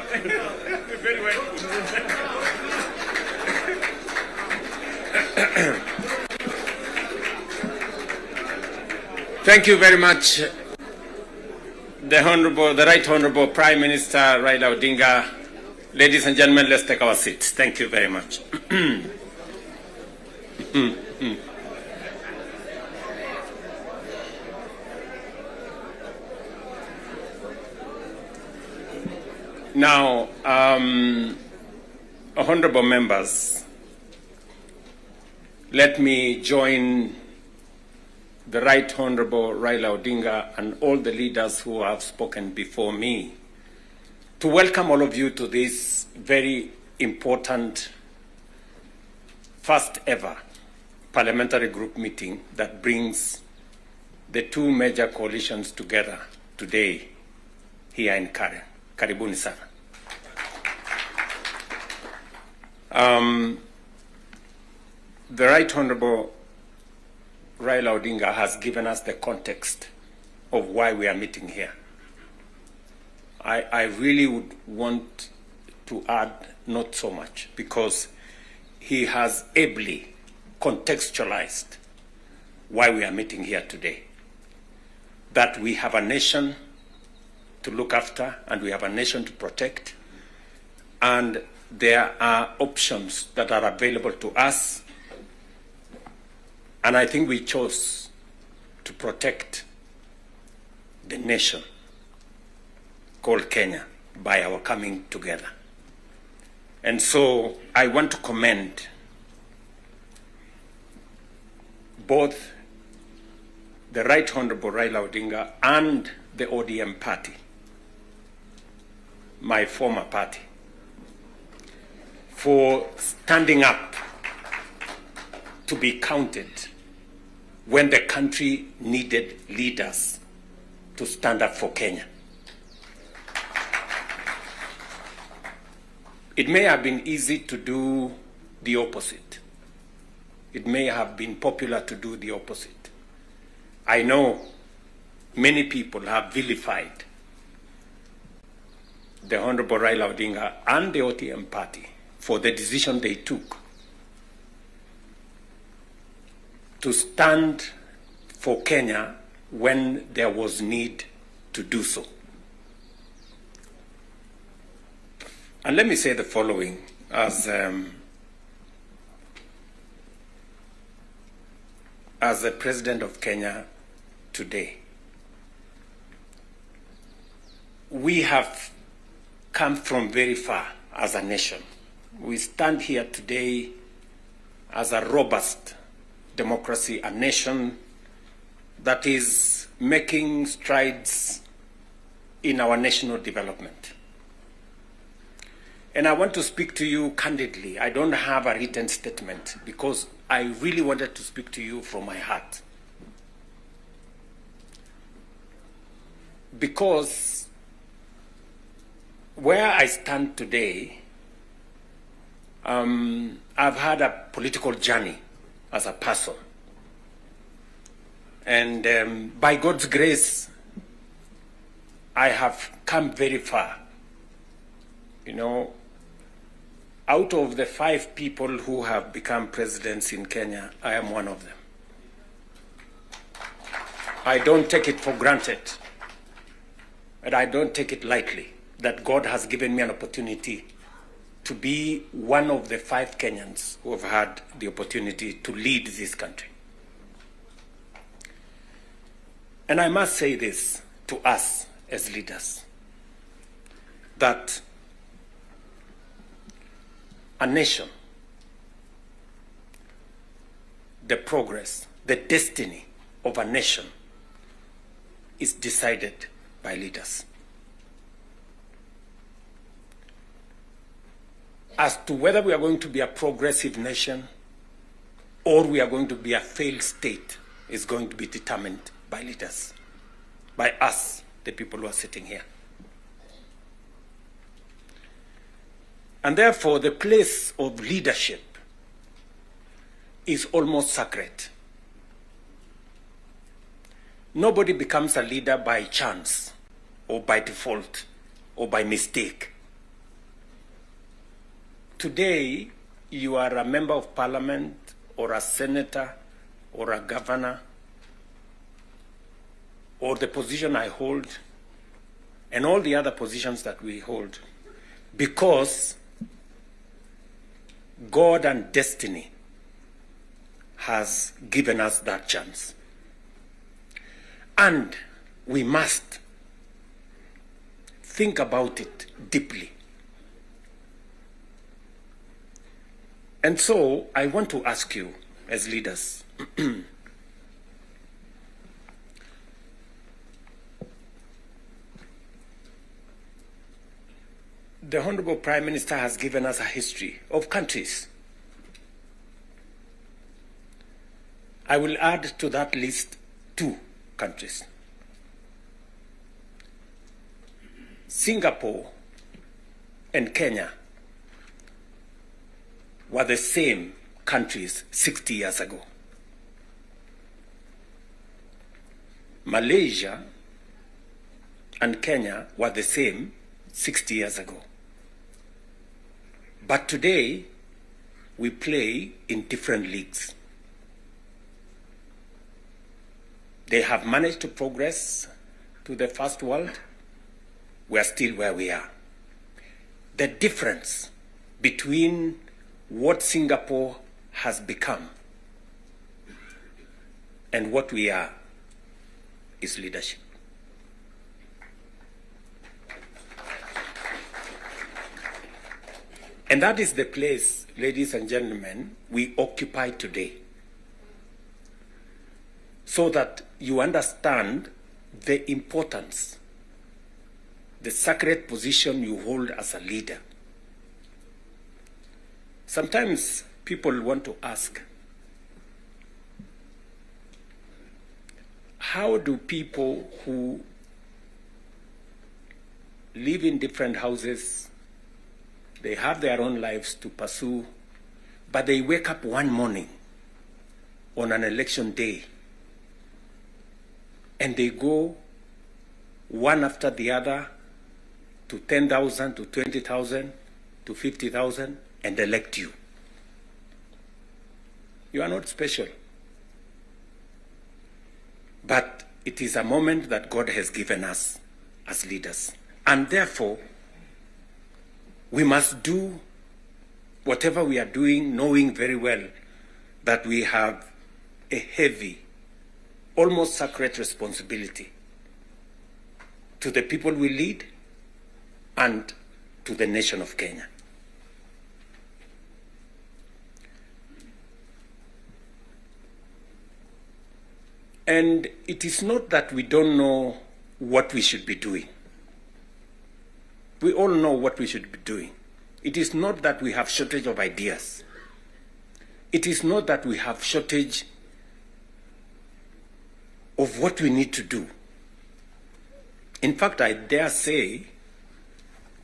Very well. Thank you very much, the Right Honorable Prime Minister Raila Odinga. Ladies and gentlemen, let's take our seats. Thank you very much. Now, honorable members, let me join the Right Honorable Raila Odinga and all the leaders who have spoken before me to welcome all of you to this very important first ever parliamentary group meeting that brings the two major coalitions together today here in Karen. Karibuni sana. The Right Honorable Raila Odinga has given us the context of why we are meeting here. I really would want to add not so much, because he has ably contextualized why we are meeting here today. That we have a nation to look after and we have a nation to protect, and there are options that are available to us, and I think we chose to protect the nation called Kenya by our coming together. And so I want to commend both the Right Honorable Raila Odinga and the ODM party, my former party, for standing up to be counted when the country needed leaders to stand up for Kenya. It may have been easy to do the opposite. It may have been popular to do the opposite. I know many people have vilified the Honorable Raila Odinga and the ODM party for the decision they took to stand for Kenya when there was need to do so. And let me say the following as the President of Kenya today. We have come from very far as a nation. We stand here today as a robust democracy, a nation that is making strides in our national development. And I want to speak to you candidly. I don't have a written statement because I really wanted to speak to you from my heart. Because where I stand today, I've had a political journey as a person. And by God's grace, I have come very far. You know, out of the 5 people who have become presidents in Kenya, I am one of them. I don't take it for granted, and I don't take it lightly that God has given me an opportunity to be one of the 5 Kenyans who have had the opportunity to lead this country. And I must say this to us as leaders, that a nation, the progress, the destiny of a nation is decided by leaders. As to whether we are going to be a progressive nation or we are going to be a failed state is going to be determined by leaders, by us, the people who are sitting here. And therefore, the place of leadership is almost sacred. Nobody becomes a leader by chance or by default or by mistake. today you are a member of parliament or a senator or a governor or the position I hold and all the other positions that we hold because God and destiny has given us that chance. And we must think about it deeply. And so I want to ask you as leaders, the Honorable Prime Minister has given us a history of countries. I will add to that list 2 countries. Singapore and Kenya were the same countries 60 years ago. Malaysia and Kenya were the same 60 years ago. But today, we play in different leagues. They have managed to progress to the first world. We are still where we are. The difference between what Singapore has become and what we are is leadership. And that is the place, ladies and gentlemen, we occupy today. So that you understand the importance, the sacred position you hold as a leader. Sometimes people want to ask, how do people who live in different houses, they have their own lives to pursue, but they wake up one morning on an election day and they go one after the other to 10,000, to 20,000, to 50,000 and elect you? You are not special. But it is a moment that God has given us as leaders. And therefore, we must do whatever we are doing, knowing very well that we have a heavy, almost sacred responsibility to the people we lead and to the nation of Kenya. And it is not that we don't know what we should be doing. We all know what we should be doing. It is not that we have shortage of ideas. It is not that we have shortage of what we need to do. In fact, I dare say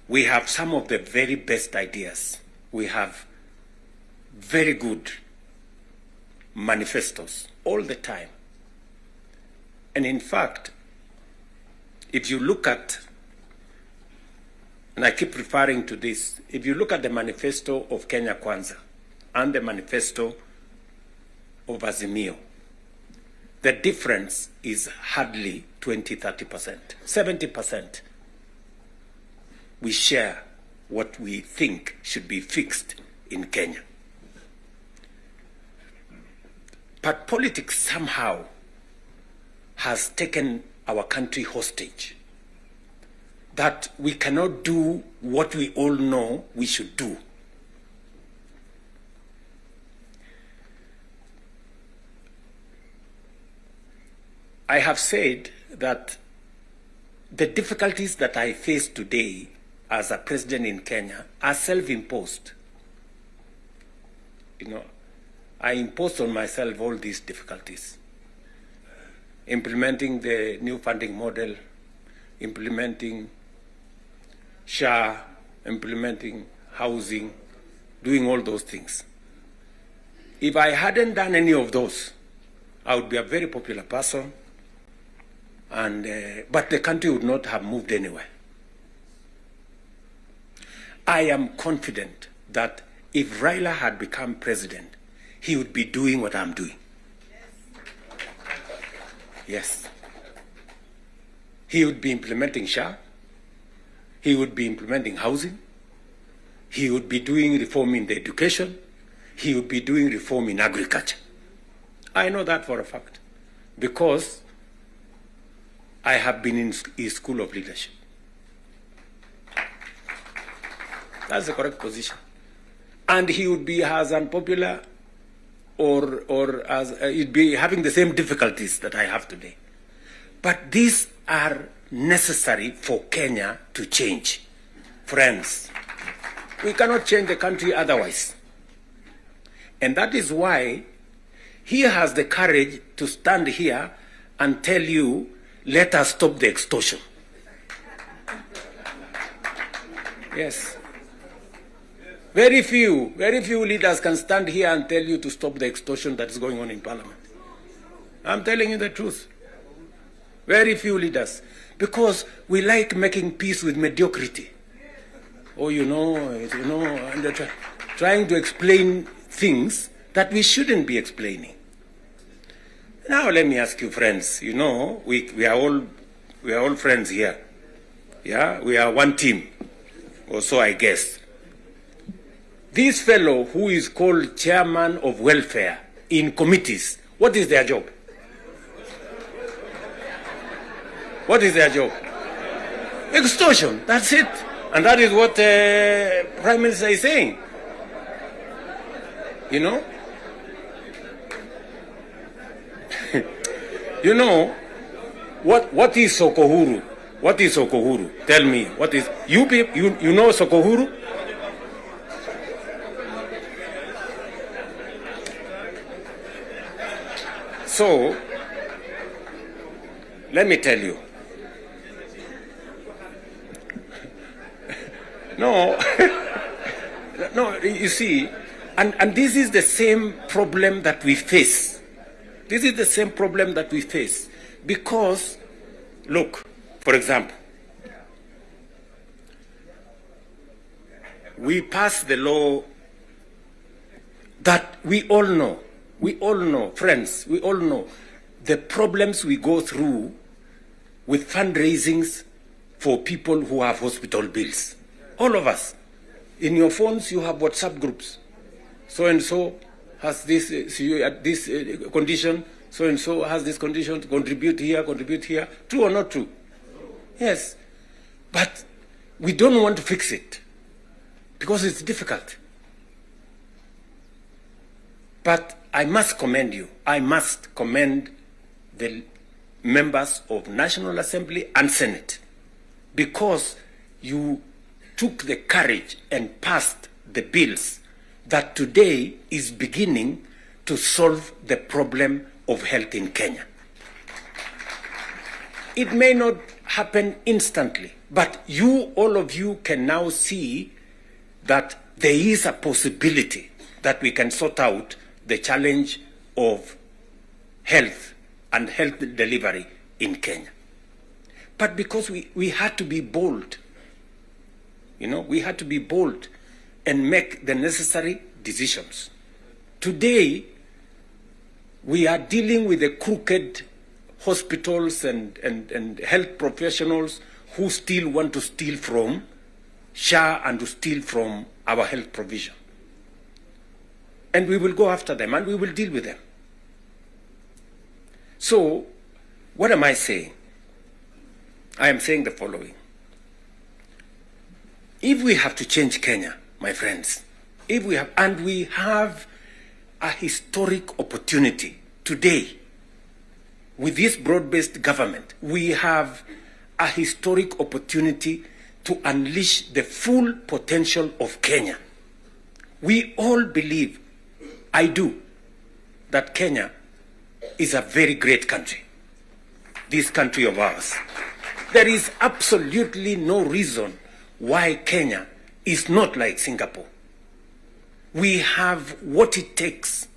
we have some of the very best ideas. We have very good manifestos all the time. And in fact, if you look at, and I keep referring to this, if you look at the manifesto of Kenya Kwanza and the manifesto of Azimio, the difference is hardly 20-30%. 70% we share what we think should be fixed in Kenya. But politics somehow has taken our country hostage, that we cannot do what we all know we should do. I have said that the difficulties that I face today as a president in Kenya are self-imposed. You know, I imposed on myself all these difficulties. Implementing the new funding model, implementing SHA, implementing housing, doing all those things. If I hadn't done any of those, I would be a very popular person, and but the country would not have moved anywhere. I am confident that if Raila had become president, he would be doing what I'm doing. Yes. He would be implementing SHA. He would be implementing housing. He would be doing reform in the education. He would be doing reform in agriculture. I know that for a fact, because I have been in his school of leadership. That's the correct position. And he would be as unpopular or as he'd be having the same difficulties that I have today. But these are necessary for Kenya to change. Friends, we cannot change the country otherwise. And that is why he has the courage to stand here and tell you, let us stop the extortion. Yes. Very few leaders can stand here and tell you to stop the extortion that is going on in Parliament. I'm telling you the truth. Very few leaders. Because we like making peace with mediocrity. Oh, and trying to explain things that we shouldn't be explaining. Now let me ask you, friends, we are all friends here. Yeah, we are one team, or so I guess. This fellow who is called chairman of welfare in committees, what is their job? What is their job? Extortion, that's it. And that is what Prime Minister is saying. What is Sokohuru? What is Sokohuru? Tell me, what is, you know Sokohuru? So, let me tell you. No, you see, and this is the same problem that we face. This is the same problem that we face. Because, look, for example, we passed the law that we all know, friends, we all know the problems we go through with fundraisings for people who have hospital bills. All of us. In your phones, you have WhatsApp groups. So-and-so has this, this condition, so-and-so has this condition, to contribute here. True or not true? Yes. But we don't want to fix it because it's difficult. But I must commend you. I must commend the members of National Assembly and Senate, because you took the courage and passed the bills that today is beginning to solve the problem of health in Kenya. It may not happen instantly, but all of you can now see that there is a possibility that we can sort out the challenge of health and health delivery in Kenya. But because we had to be bold, we had to be bold and make the necessary decisions. Today, we are dealing with the crooked hospitals and health professionals who still want to steal from SHA and to steal from our health provision. And we will go after them and we will deal with them. So, what am I saying? I am saying the following. If we have to change Kenya, my friends, we have a historic opportunity today with this broad-based government, we have a historic opportunity to unleash the full potential of Kenya. We all believe, I do, that Kenya is a very great country, this country of ours. There is absolutely no reason why Kenya is not like Singapore. We have what it takes.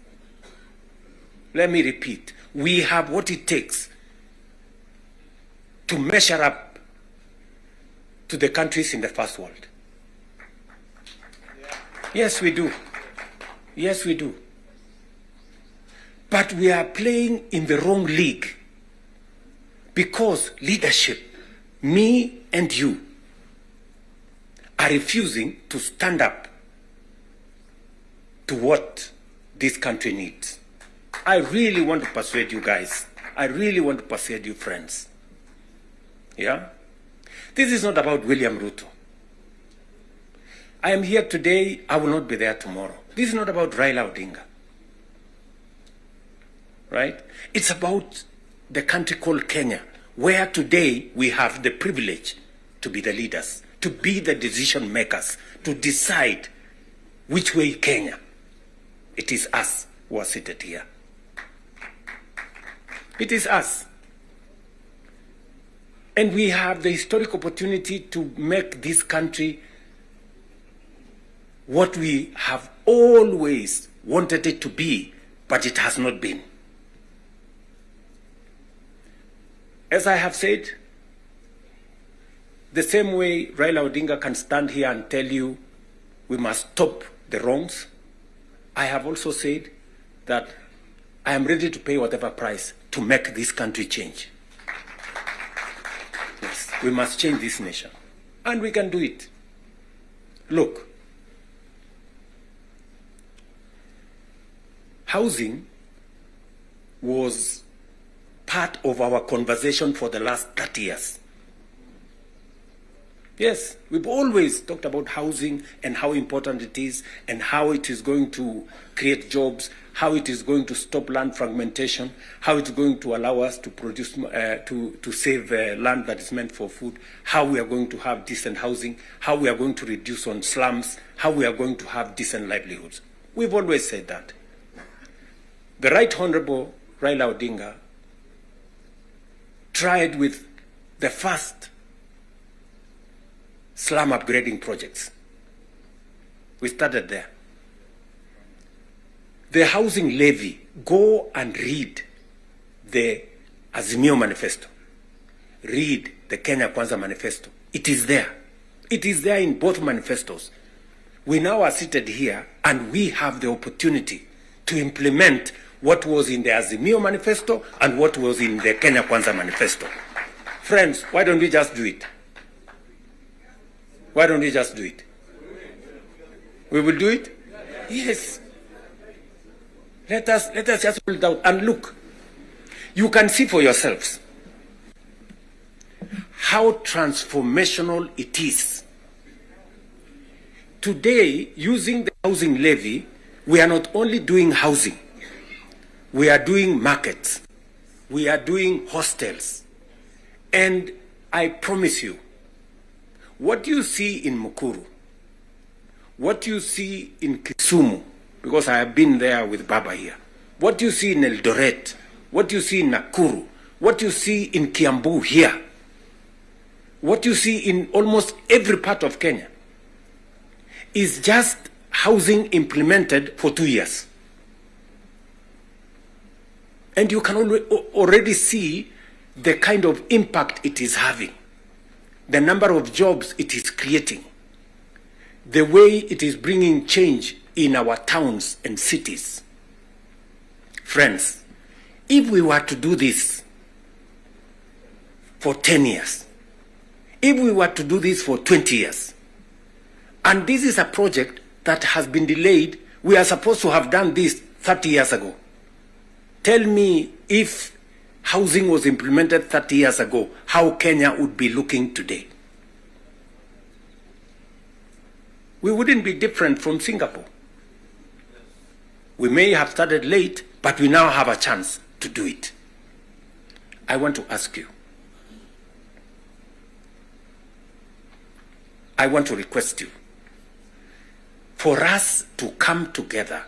Let me repeat. We have what it takes to measure up to the countries in the first world. Yes, we do. Yes, we do. But we are playing in the wrong league because leadership, me and you, are refusing to stand up to what this country needs. I really want to persuade you guys. I really want to persuade you friends. Yeah? This is not about William Ruto. I am here today, I will not be there tomorrow. This is not about Raila Odinga. Right? It's about the country called Kenya, where today we have the privilege to be the leaders, to be the decision makers, to decide which way Kenya. It is us who are seated here. It is us. And we have the historic opportunity to make this country what we have always wanted it to be, but it has not been. As I have said, the same way Raila Odinga can stand here and tell you we must stop the wrongs, I have also said that I am ready to pay whatever price to make this country change. Yes, we must change this nation. And we can do it. Look, housing was part of our conversation for the last 30 years. Yes, we've always talked about housing and how important it is and how it is going to create jobs, how it is going to stop land fragmentation, how it's going to allow us to produce, to save land that is meant for food, how we are going to have decent housing, how we are going to reduce on slums, how we are going to have decent livelihoods. We've always said that. The Right Honorable Raila Odinga tried with the first slum upgrading projects. We started there. The housing levy, go and read the Azimio Manifesto. Read the Kenya Kwanza Manifesto. It is there. It is there in both manifestos. We now are seated here and we have the opportunity to implement what was in the Azimio Manifesto and what was in the Kenya Kwanza Manifesto. Friends, why don't we just do it? Why don't we just do it? We will do it? Yes. Let us just pull it out and look. You can see for yourselves how transformational it is. Today, using the housing levy, we are not only doing housing, we are doing markets, we are doing hostels. And I promise you, what you see in Mukuru, what you see in Kisumu, because I have been there with Baba here, what you see in Eldoret, what you see in Nakuru, what you see in Kiambu here, what you see in almost every part of Kenya, is just housing implemented for 2 years. And you can already see the kind of impact it is having, the number of jobs it is creating, the way it is bringing change in our towns and cities. Friends, if we were to do this for 10 years, if we were to do this for 20 years, and this is a project that has been delayed, we are supposed to have done this 30 years ago. Tell me, if housing was implemented 30 years ago, how Kenya would be looking today. We wouldn't be different from Singapore. We may have started late, but we now have a chance to do it. I want to ask you, I want to request you for us to come together.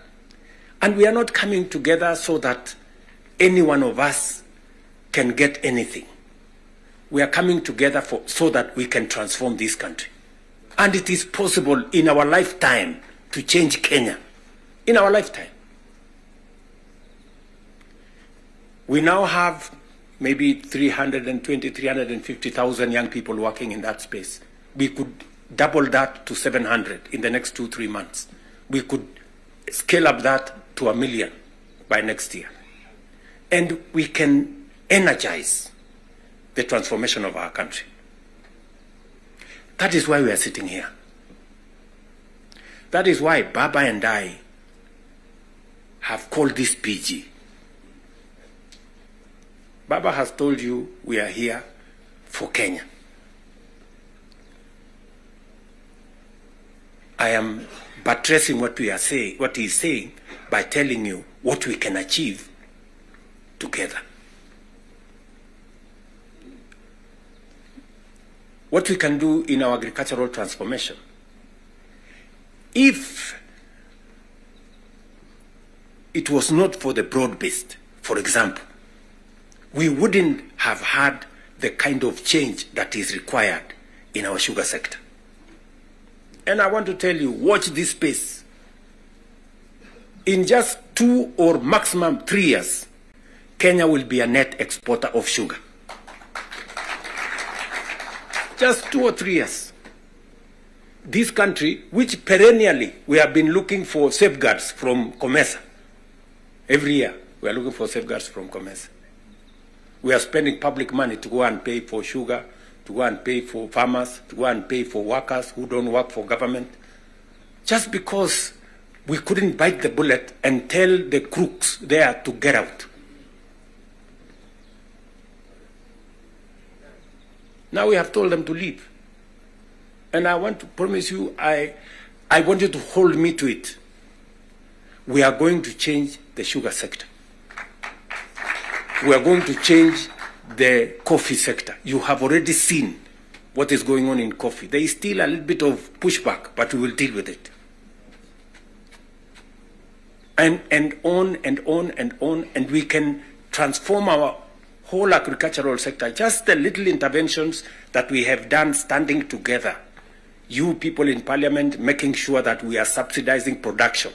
And we are not coming together so that any one of us can get anything. We are coming together so that we can transform this country. And it is possible in our lifetime to change Kenya. In our lifetime. We now have maybe 350,000 young people working in that space. We could double that to 700 in the next 2-3 months. We could scale up that to 1 million by next year. And we can energize the transformation of our country. That is why we are sitting here. That is why Baba and I have called this PG. Baba has told you we are here for Kenya. I am buttressing what we are saying, what he is saying, by telling you what we can achieve together. What we can do in our agricultural transformation. If it was not for the broad-based, for example, we wouldn't have had the kind of change that is required in our sugar sector. And I want to tell you, watch this space. In just 2 or maximum 3 years, Kenya will be a net exporter of sugar. Just 2 or 3 years. This country, which perennially we have been looking for safeguards from COMESA. Every year, we are looking for safeguards from COMESA. We are spending public money to go and pay for sugar, to go and pay for farmers, to go and pay for workers who don't work for government, just because we couldn't bite the bullet and tell the crooks there to get out. Now we have told them to leave. And I want to promise you, I want you to hold me to it. We are going to change the sugar sector. We are going to change the coffee sector. You have already seen what is going on in coffee. There is still a little bit of pushback, but we will deal with it. And on and on and on, and we can transform our whole agricultural sector. Just the little interventions that we have done standing together. You people in Parliament making sure that we are subsidizing production.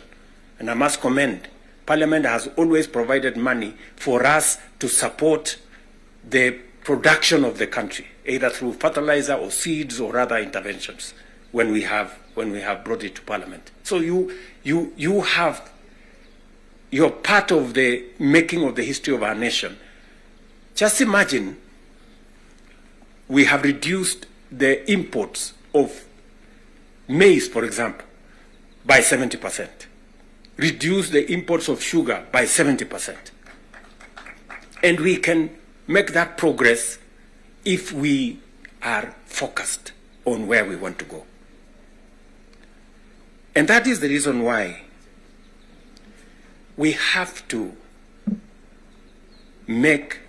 And I must commend, Parliament has always provided money for us to support the production of the country, either through fertilizer or seeds or other interventions when we have brought it to Parliament. So you're part of the making of the history of our nation. Just imagine we have reduced the imports of maize, for example, by 70%. Reduce the imports of sugar by 70%. And we can make that progress if we are focused on where we want to go. And that is the reason why we have to make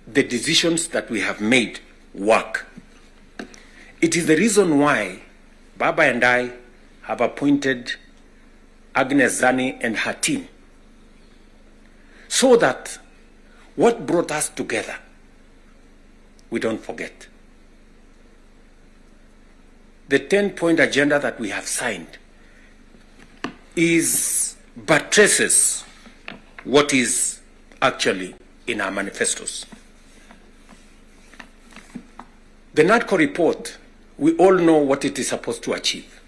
the decisions that we have made work. It is the reason why Baba and I have appointed Agnes Zani and her team, so that what brought us together, we don't forget. The 10-point agenda that we have signed buttresses what is actually in our manifestos. The NADCO report, we all know what it is supposed to achieve.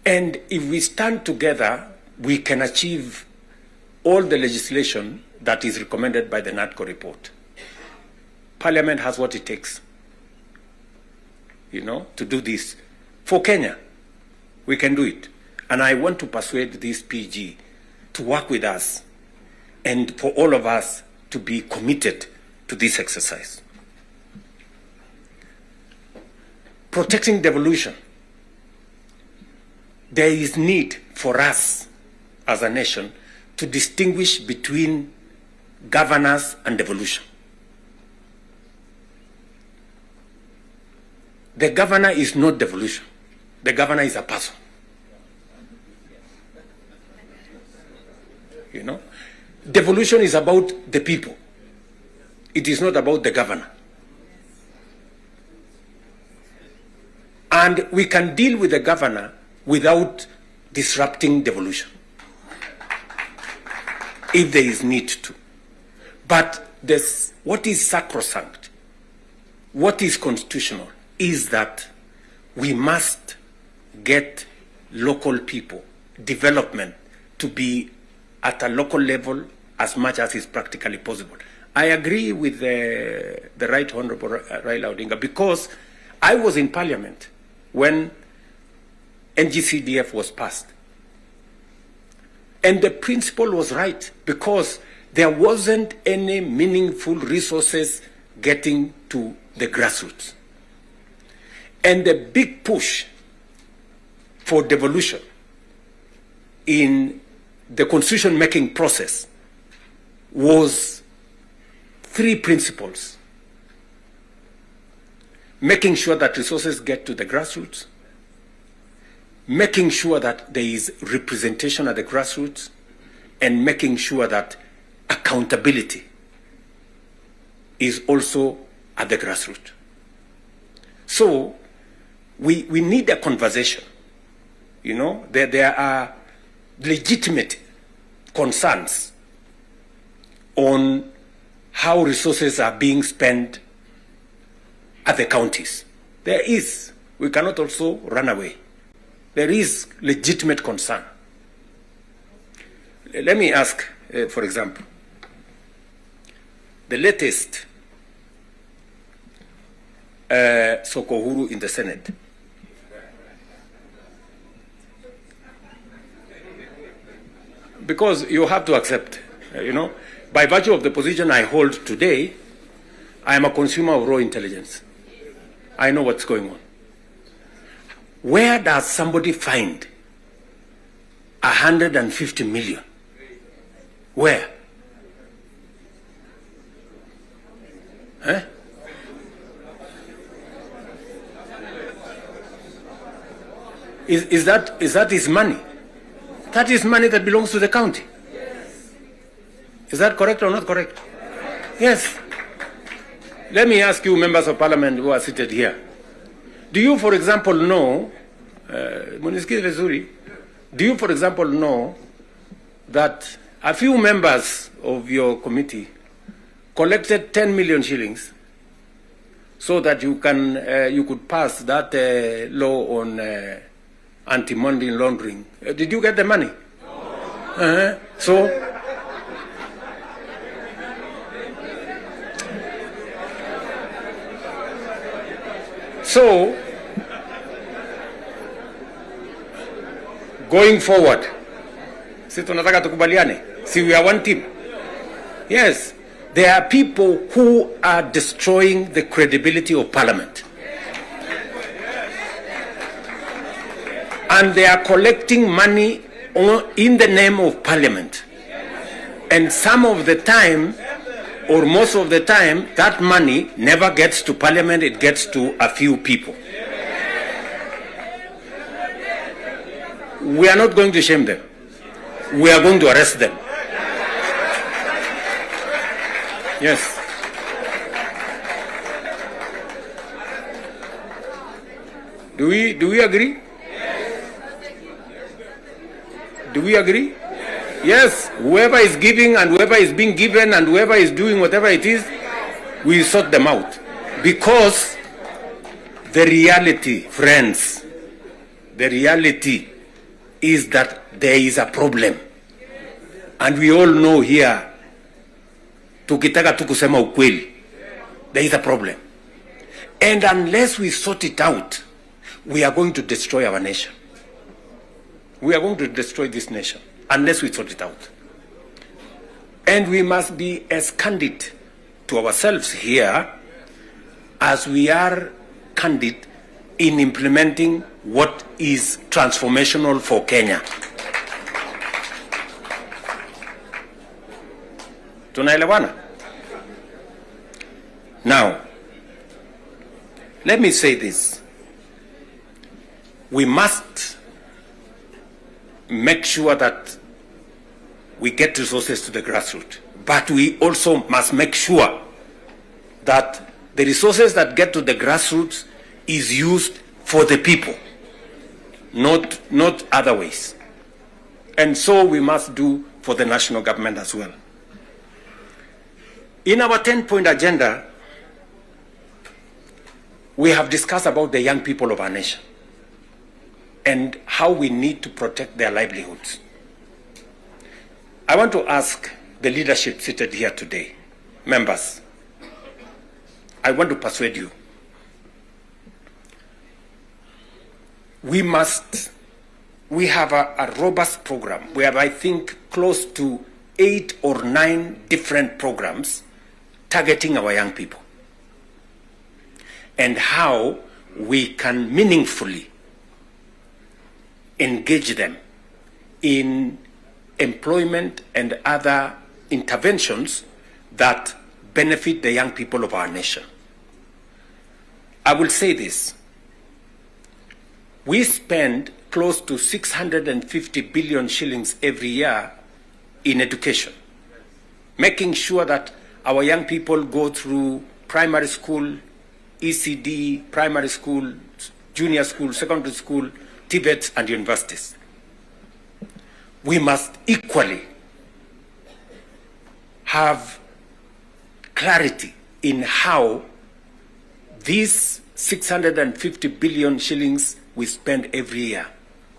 And if we stand together, we can achieve all the legislation that is recommended by the NADCO report. Parliament has what it takes, to do this. For Kenya, we can do it. And I want to persuade this PG to work with us and for all of us to be committed to this exercise. Protecting devolution. There is need for us as a nation to distinguish between governance and devolution. The governor is not devolution. The governor is a person. Devolution is about the people. It is not about the governor. And we can deal with the governor without disrupting devolution, if there is need to. But what is sacrosanct, what is constitutional, is that we must get local people, development, to be at a local level as much as is practically possible. I agree with the Right Honorable Raila Odinga, because I was in Parliament when NGCDF was passed. And the principle was right, because there wasn't any meaningful resources getting to the grassroots. And the big push for devolution in the constitution-making process was three principles: making sure that resources get to the grassroots, making sure that there is representation at the grassroots, and making sure that accountability is also at the grassroots. So we need a conversation. You know, there are legitimate concerns on how resources are being spent at the counties. There is. We cannot also run away. There is legitimate concern. Let me ask, for example, the latest Sokohuru in the Senate. Because you have to accept, you know, by virtue of the position I hold today, I am a consumer of raw intelligence. I know what's going on. Where does somebody find 150 million? Where? Huh? Is that his money? That is money that belongs to the county. Is that correct or not correct? Yes. Let me ask you, members of parliament who are seated here. Do you, for example, know, do you, for example, know that a few members of your committee collected 10 million shillings so that you could pass that law on anti-money laundering? Did you get the money? No. So, going forward, si tunataka tukubaliane, si we are one team. Yes, there are people who are destroying the credibility of Parliament. And they are collecting money in the name of Parliament. And some of the time, or most of the time, that money never gets to Parliament, it gets to a few people. We are not going to shame them. We are going to arrest them. Yes. Do we agree? Do we agree? Yes. Whoever is giving and whoever is being given and whoever is doing whatever it is, we sort them out. Because the reality, friends, the reality is that there is a problem. And we all know here, tukitaka tukusema ukweli, there is a problem. And unless we sort it out, we are going to destroy our nation. We are going to destroy this nation unless we sort it out. And we must be as candid to ourselves here as we are candid in implementing what is transformational for Kenya. Tunaelewana? Now, let me say this. We must make sure that we get resources to the grassroots, but we also must make sure that the resources that get to the grassroots is used for the people, not other ways. And so we must do for the national government as well. In our 10-point agenda, we have discussed about the young people of our nation. and how we need to protect their livelihoods. I want to ask the leadership seated here today, members, I want to persuade you. We have a robust program. We have, I think, close to 8 or 9 different programs targeting our young people and how we can meaningfully engage them in employment and other interventions that benefit the young people of our nation. I will say this. We spend close to 650 billion shillings every year in education, making sure that our young people go through primary school, ECD, primary school, junior school, secondary school, TVETs, and universities. We must equally have clarity in how these 650 billion shillings we spend every year,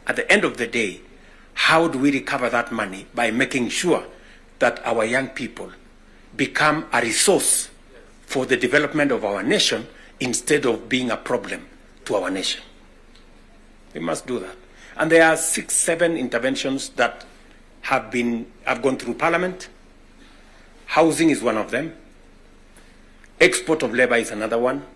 at the end of the day, how do we recover that money? By making sure that our young people become a resource for the development of our nation instead of being a problem to our nation. We must do that. And there are 6, 7 interventions that have gone through Parliament. Housing is one of them. Export of labor is another one.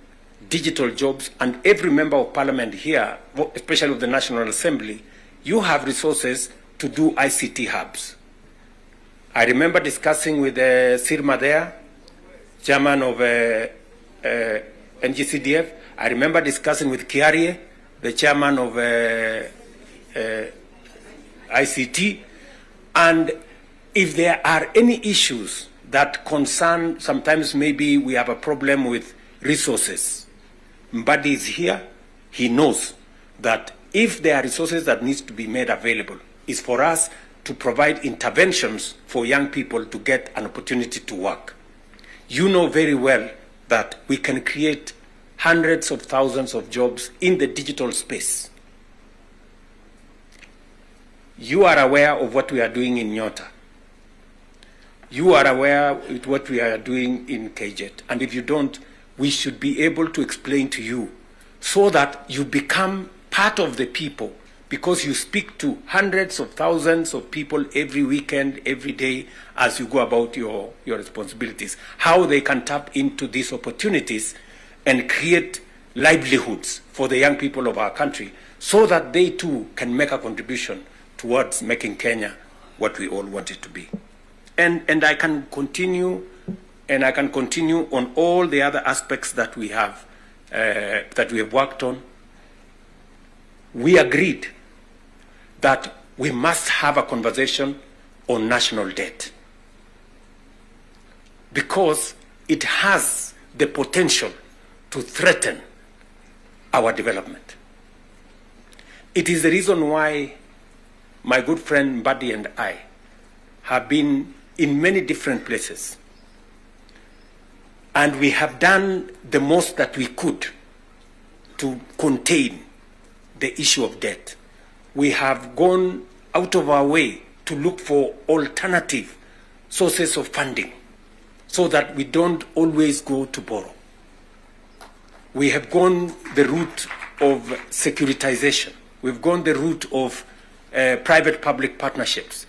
Digital jobs, and every member of Parliament here, especially of the National Assembly, you have resources to do ICT hubs. I remember discussing with Sirma there, chairman of NGCDF. I remember discussing with Kiarie, the chairman of ICT. And if there are any issues that concern, sometimes maybe we have a problem with resources, Mbadi is here. He knows that if there are resources that needs to be made available, is for us to provide interventions for young people to get an opportunity to work. You know very well that we can create hundreds of thousands of jobs in the digital space. You are aware of what we are doing in Nyota. You are aware of what we are doing in KJet. And if you don't, we should be able to explain to you so that you become part of the people, because you speak to hundreds of thousands of people every weekend, every day, as you go about your responsibilities, how they can tap into these opportunities and create livelihoods for the young people of our country so that they too can make a contribution towards making Kenya what we all want it to be. And I can continue, and I can continue on all the other aspects that we have worked on. We agreed that we must have a conversation on national debt because it has the potential to threaten our development. It is the reason why my good friend Mbadi and I have been in many different places, and we have done the most that we could to contain the issue of debt. We have gone out of our way to look for alternative sources of funding so that we don't always go to borrow. We have gone the route of securitization. We've gone the route of private-public partnerships.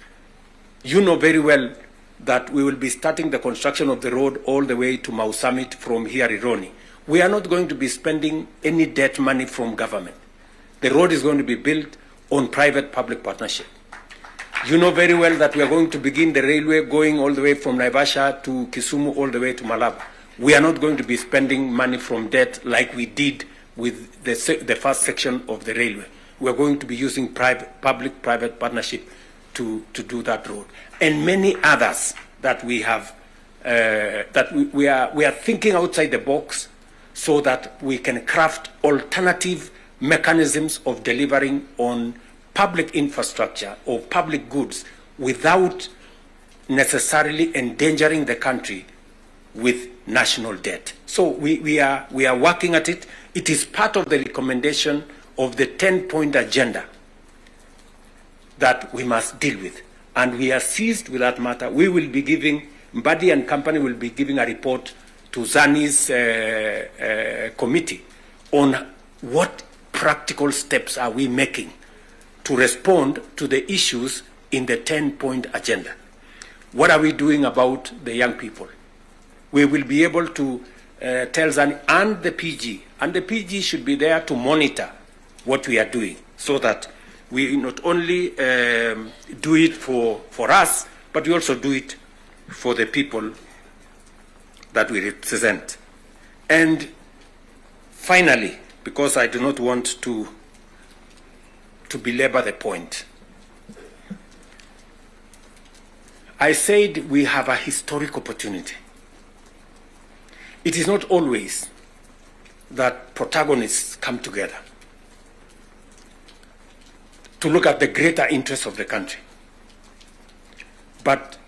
You know very well that we will be starting the construction of the road all the way to Mau Summit from here, Ironi. We are not going to be spending any debt money from government. The road is going to be built on private-public partnership. You know very well that we are going to begin the railway going all the way from Naivasha to Kisumu all the way to Malaba. We are not going to be spending money from debt like we did with the first section of the railway. We are going to be using public-private partnership to do that road, and many others that we have. We are thinking outside the box so that we can craft alternative mechanisms of delivering on public infrastructure or public goods without necessarily endangering the country with national debt. So we are working at it. It is part of the recommendation of the 10-point agenda that we must deal with. And we are seized with that matter. We will be giving, Mbadi and company will be giving a report to Zani's committee on what practical steps are we making to respond to the issues in the 10-point agenda. What are we doing about the young people? We will be able to tell Zani and the PG, and the PG should be there to monitor what we are doing so that we not only do it for us, but we also do it for the people that we represent. And finally, because I do not want to belabor the point, I said we have a historic opportunity. It is not always that protagonists come together to look at the greater interests of the country. But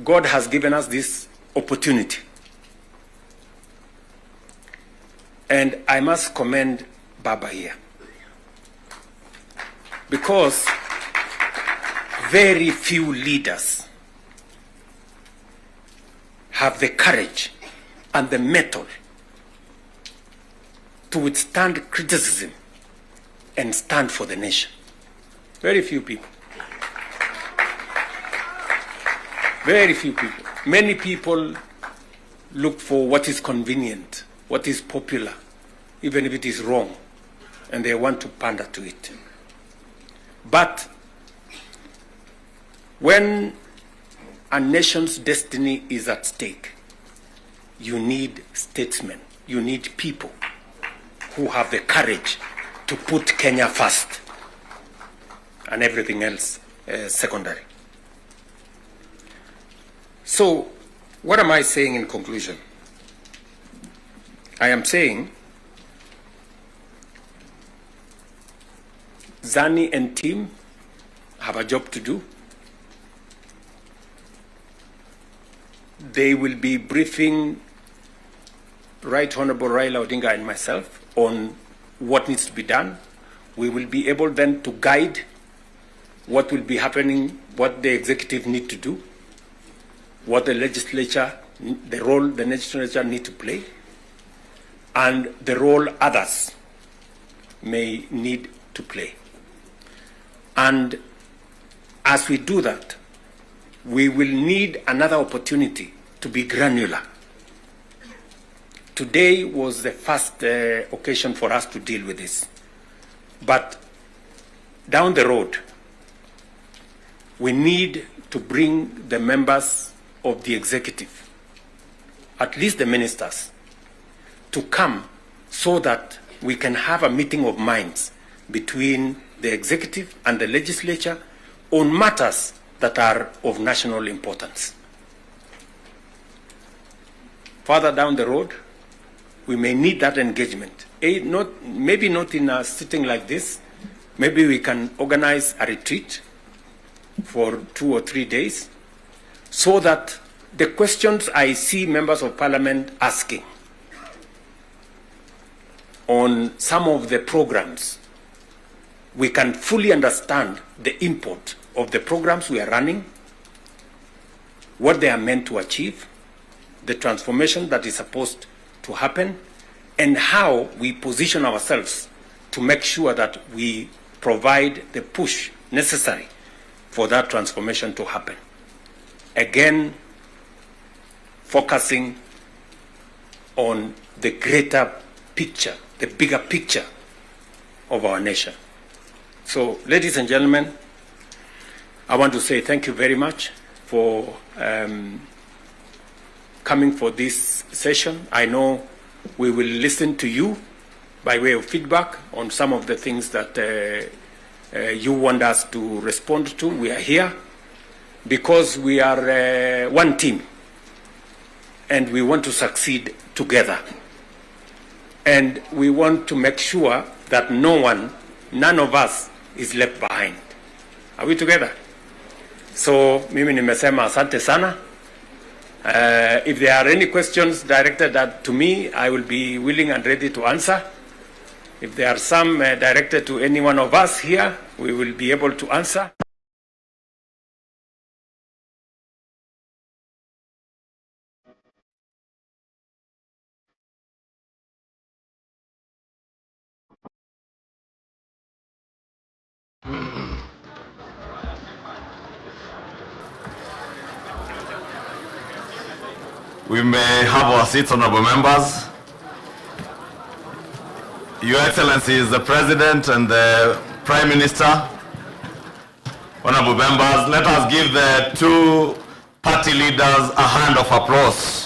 God has given us this opportunity. And I must commend Baba here, because very few leaders have the courage and the mettle to withstand criticism and stand for the nation. Very few people. Very few people. Many people look for what is convenient, what is popular, even if it is wrong, and they want to pander to it. But when a nation's destiny is at stake, you need statesmen, you need people who have the courage to put Kenya first and everything else secondary. So, what am I saying in conclusion? I am saying Zani and team have a job to do. They will be briefing Right Honorable Raila Odinga and myself on what needs to be done. We will be able then to guide what will be happening, what the executive need to do, what the legislature, the role the legislature need to play, and the role others may need to play. And as we do that, we will need another opportunity to be granular. Today was the first occasion for us to deal with this. But down the road, we need to bring the members of the executive, at least the ministers, to come so that we can have a meeting of minds between the executive and the legislature on matters that are of national importance. Further down the road, we may need that engagement. Maybe not in a sitting like this. Maybe we can organize a retreat for 2 or 3 days so that the questions I see members of parliament asking on some of the programs, we can fully understand the import of the programs we are running, what they are meant to achieve, the transformation that is supposed to happen, and how we position ourselves to make sure that we provide the push necessary for that transformation to happen. Again, focusing on the greater picture, the bigger picture of our nation. So, ladies and gentlemen, I want to say thank you very much for coming for this session. I know we will listen to you by way of feedback on some of the things that you want us to respond to. We are here because we are one team and we want to succeed together. And we want to make sure that none of us is left behind. Are we together? So, mimi nimesema asante sana. If there are any questions directed to me, I will be willing and ready to answer. If there are some directed to any one of us here, we will be able to answer. We may have our seats, honorable members. Your Excellencies, the President and the Prime Minister, honorable members, let us give the two party leaders a hand of applause.